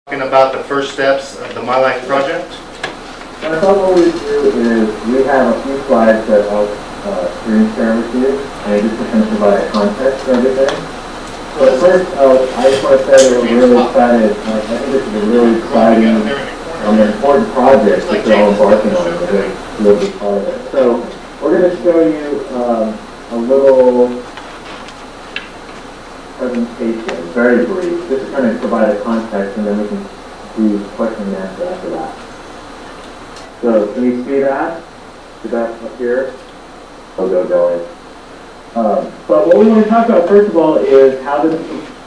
Talking about the first steps of the My Life project. And I thought what we do is we have a few slides that I'll screen share with you, and just to kind of provide a context for everything. So at first, I just want to say that we're really excited. I think this is a really exciting and important project that they're all embarking on. We're really part of it. So we're going to show you a little presentation, very brief, just to kind of provide a context, and then we can do question and answer after that. So, can you see that? See that up here? I'll go going. But what we want to talk about first of all is how this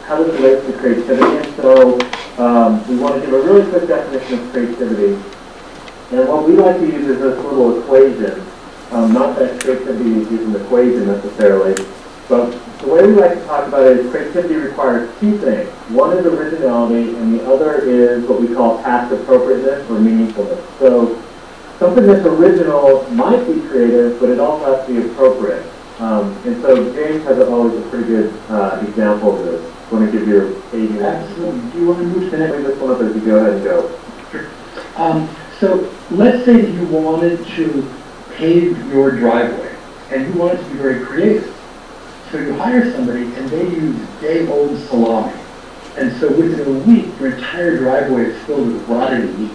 relates to creativity. And so we want to give a really quick definition of creativity. And what we like to use is this little equation. Not that creativity is an equation necessarily, but the way we like to talk about it is creativity requires two things. One is originality, and the other is what we call task appropriateness or meaningfulness. So something that's original might be creative, but it also has to be appropriate. And so James has always a pretty good example of this. Want to give your page? Absolutely. Do you want to move to the next? Bring this one up as you go ahead and go. Sure. So let's say that you wanted to pave your driveway, and you wanted to be very creative. So you hire somebody, and they use day-old salami. And so within a week, your entire driveway is filled with rotted meat.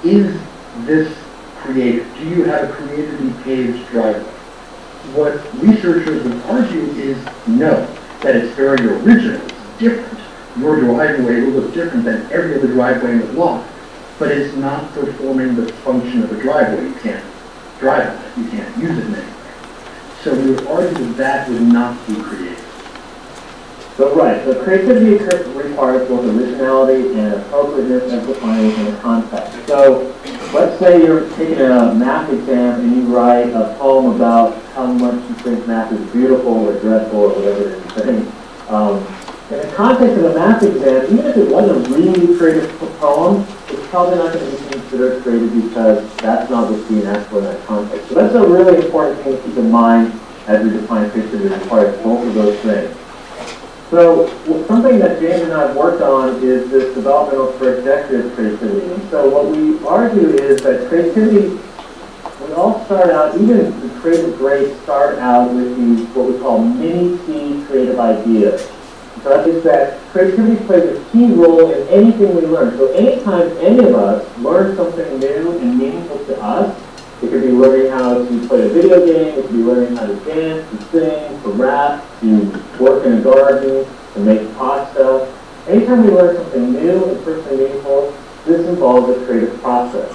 Is this creative? Do you have a creatively paved driveway? What researchers would argue is no, that it's very original, it's different. Your driveway will look different than every other driveway in the block, but it's not performing the function of a driveway. You can't drive on it, you can't use it in any way. So we would argue that that would not be creative. So right, so creativity requires both originality and appropriateness and defining in a context. So let's say you're taking a math exam and you write a poem about how much you think math is beautiful or dreadful or whatever it is saying. In the context of a math exam, even if it was a really creative poem, it's probably not going to be considered creative because that's not what's being asked for in that context. So that's a really important thing to keep in mind as we define creativity. It requires both of those things. So something that James and I have worked on is this developmental trajectory of creativity. And so what we argue is that creativity, we all start out, even the creative greats start out with these, what we call mini-T creative ideas. So that is that creativity plays a key role in anything we learn. So anytime any of us learn something new and meaningful to us, it could be learning how to play a video game, it could be learning how to dance, to sing, to rap, to work in a garden, to make pasta. Anytime we learn something new and personally meaningful, this involves a creative process.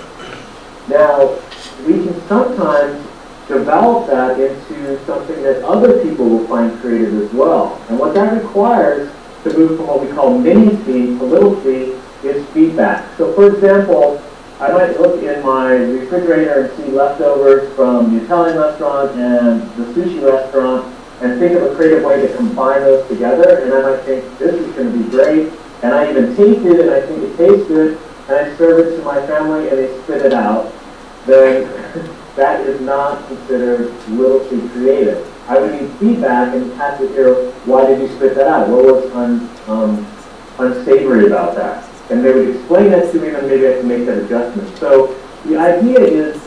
Now, we can sometimes develop that into something that other people will find creative as well. And what that requires to move from what we call mini-C to little c is feedback. So for example, I might look in my refrigerator and see leftovers from the Italian restaurant and the sushi restaurant and think of a creative way to combine those together, and I might think, this is going to be great, and I even taste it and I think it tastes good, and I serve it to my family and they spit it out, then that is not considered little c creative. I would need feedback and have to hear, why did you spit that out? What was unsavory about that? And they would explain that to me, and then maybe I can make that adjustment. So the idea is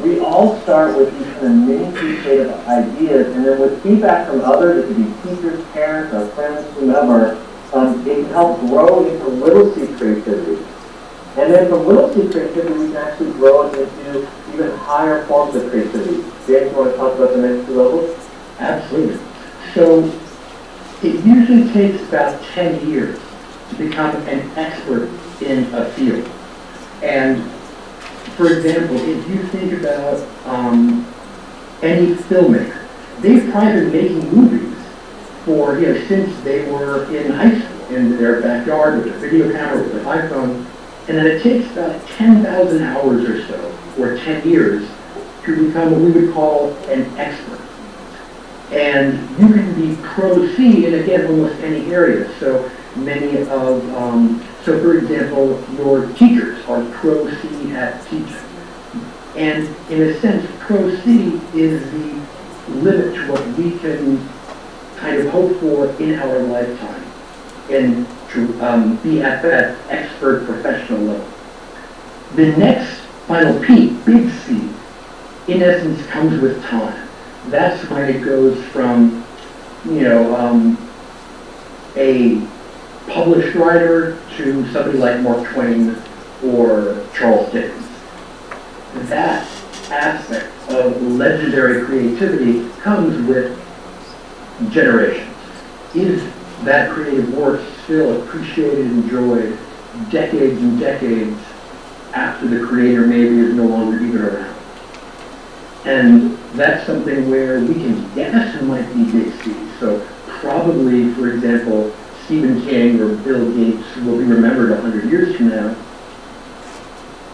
we all start with these kind of mini creative ideas, and then with feedback from others, it could be teachers, parents, our friends, whomever, it can help grow into little c creativity. And then from little c creativity, we can actually grow it into even higher forms of creativity. James, you want to talk about the next two levels? Absolutely. So it usually takes about 10 years to become an expert in a field. And for example, if you think about any filmmaker, they've probably been making movies for, since they were in high school, in their backyard with a video camera, with an iPhone, and then it takes about 10,000 hours or so, or 10 years, to become what we would call an expert. And you can be pro C in, again, almost any area. So many of, so for example, your teachers are pro C at teaching. And in a sense, pro C is the limit to what we can kind of hope for in our lifetime. And to be at that expert professional level. The next final peak, big C, in essence comes with time. That's when it goes from, a published writer to somebody like Mark Twain or Charles Dickens. That aspect of legendary creativity comes with generations. Is that creative work still appreciated and enjoyed decades and decades after the creator maybe is no longer even around? And that's something where we can guess who might be big C. So probably, for example, Stephen King or Bill Gates will be remembered 100 years from now,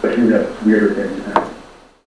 but who knows, weirder things happen.